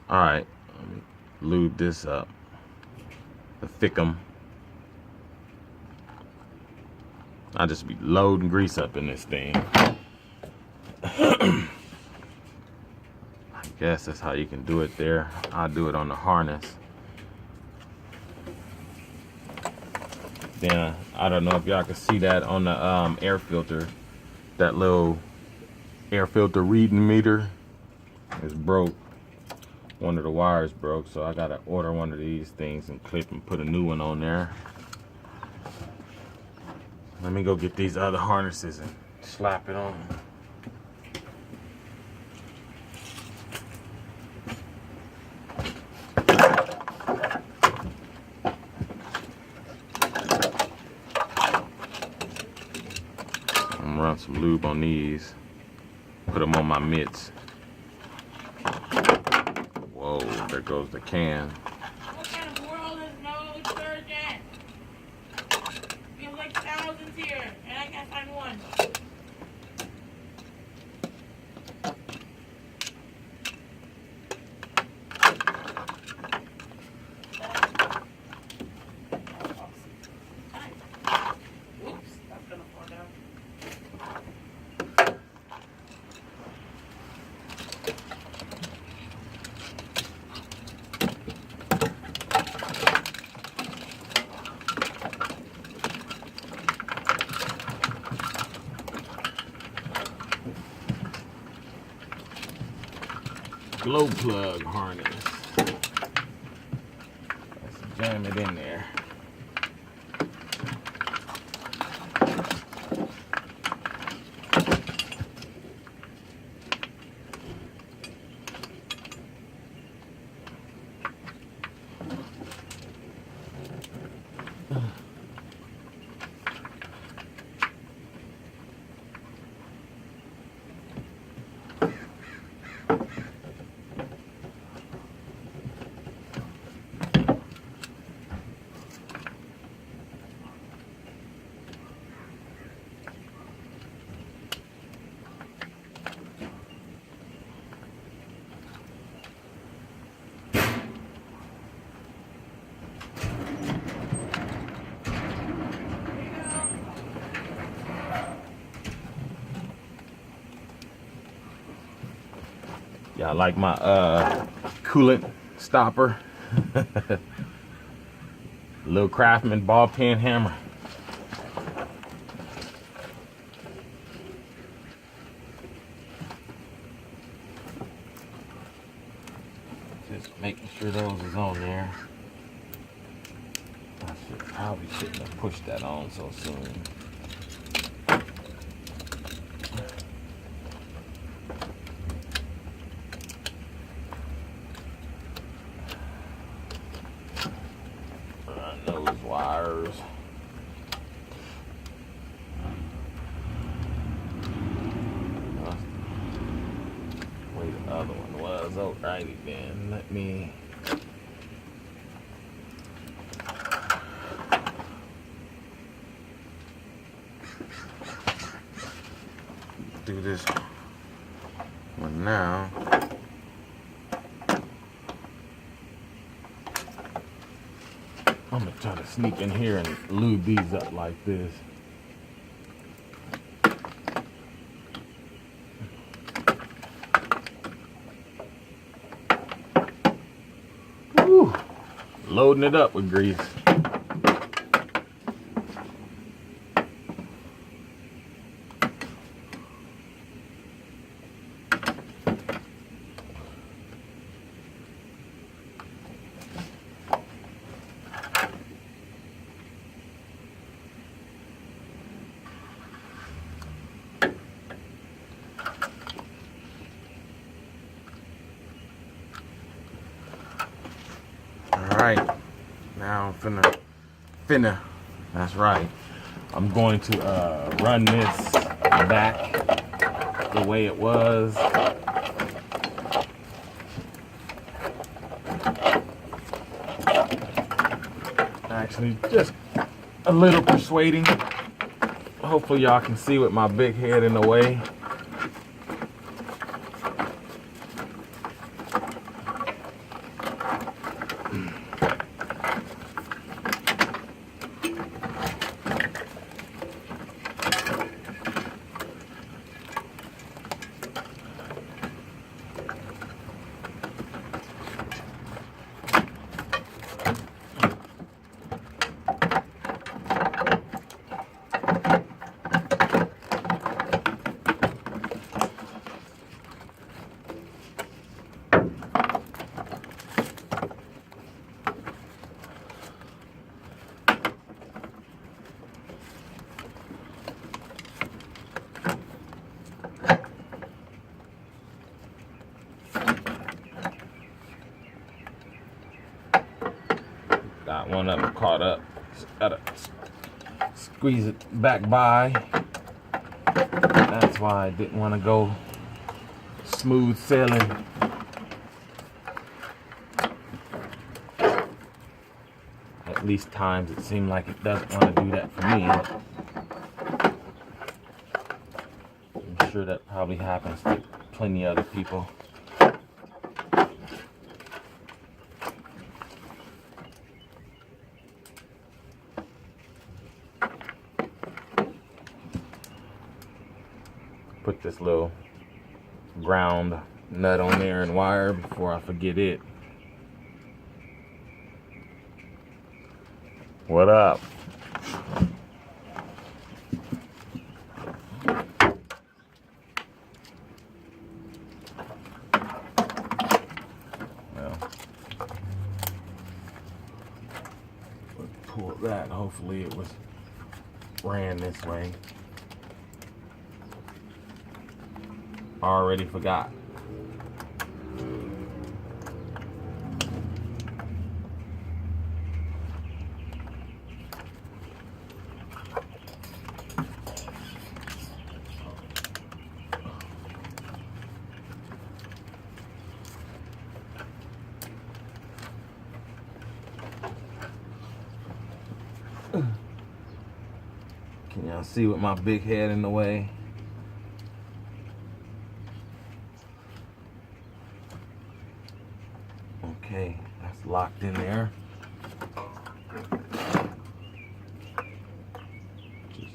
Alright, let me lube this up. The thickum. I just be loading grease up in this thing. I guess that's how you can do it there. I'll do it on the harness. Then I don't know if y'all can see that on the air filter. That little air filter reading meter is broke. One of the wires broke, so I gotta order one of these things and clip and put a new one on there. Let me go get these other harnesses and slap it on. I'm gonna run some lube on these. Put them on my mitts. Whoa, there goes the can. What kind of world is no detergent? Feels like thousands here, and I can't find one. Oops, that's gonna fall down. Glow plug harness. Let's jam it in there. Y'all like my coolant stopper? Little Craftsman ball pen hammer. Just making sure those is on there. Probably shouldn't have pushed that on so soon. Those wires. Where the other one was. Alrighty then. Let me do this one now. I'm gonna try to sneak in here and lube these up like this. Woo! Loading it up with grease. Alright, now I'm finna, that's right. I'm going to run this back the way it was. Actually, just a little persuading. Hopefully y'all can see with my big head in the way. Got one of them caught up. Just gotta squeeze it back by. That's why I didn't want to go smooth sailing. At least times it seemed like it doesn't want to do that for me. I'm sure that probably happens to plenty of other people. Put this little ground nut on there and wire before I forget it. What up? Well, let's pull that. Hopefully it ran this way. Already forgot. Can y'all see with my big head in the way? Okay, that's locked in there. Just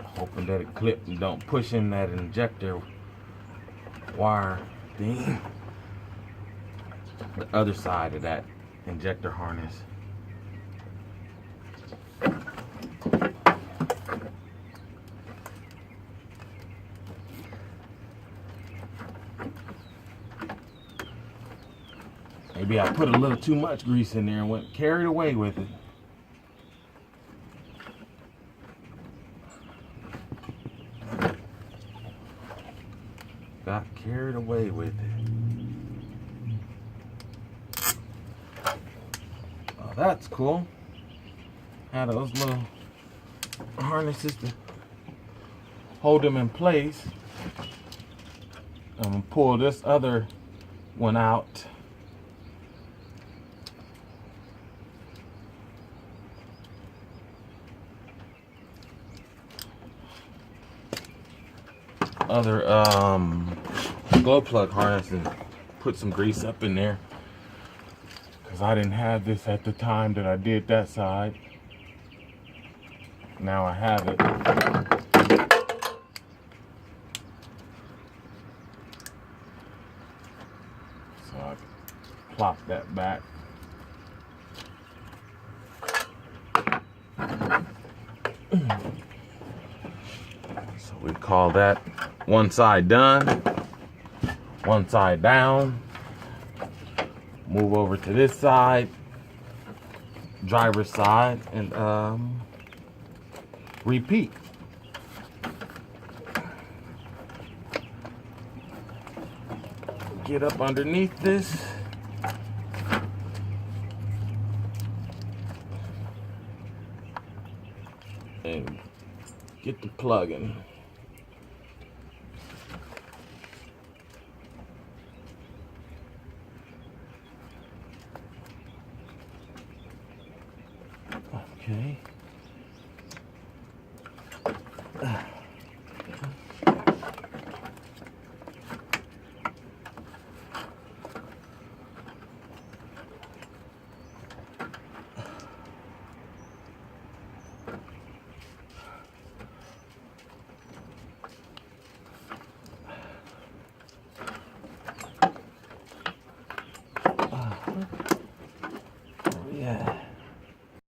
hoping that it clips and don't push in that injector wire thing. The other side of that injector harness. Maybe I put a little too much grease in there and went carried away with it. Got carried away with it. Oh, that's cool. Had those little harnesses to hold them in place. I'm gonna pull this other one out. Other glow plug harness and put some grease up in there, because I didn't have this at the time that I did that side. Now I have it. So I plop that back. So we call that one side done, one side down. Move over to this side, driver's side, and repeat. Get up underneath this. And get the plug in. Okay.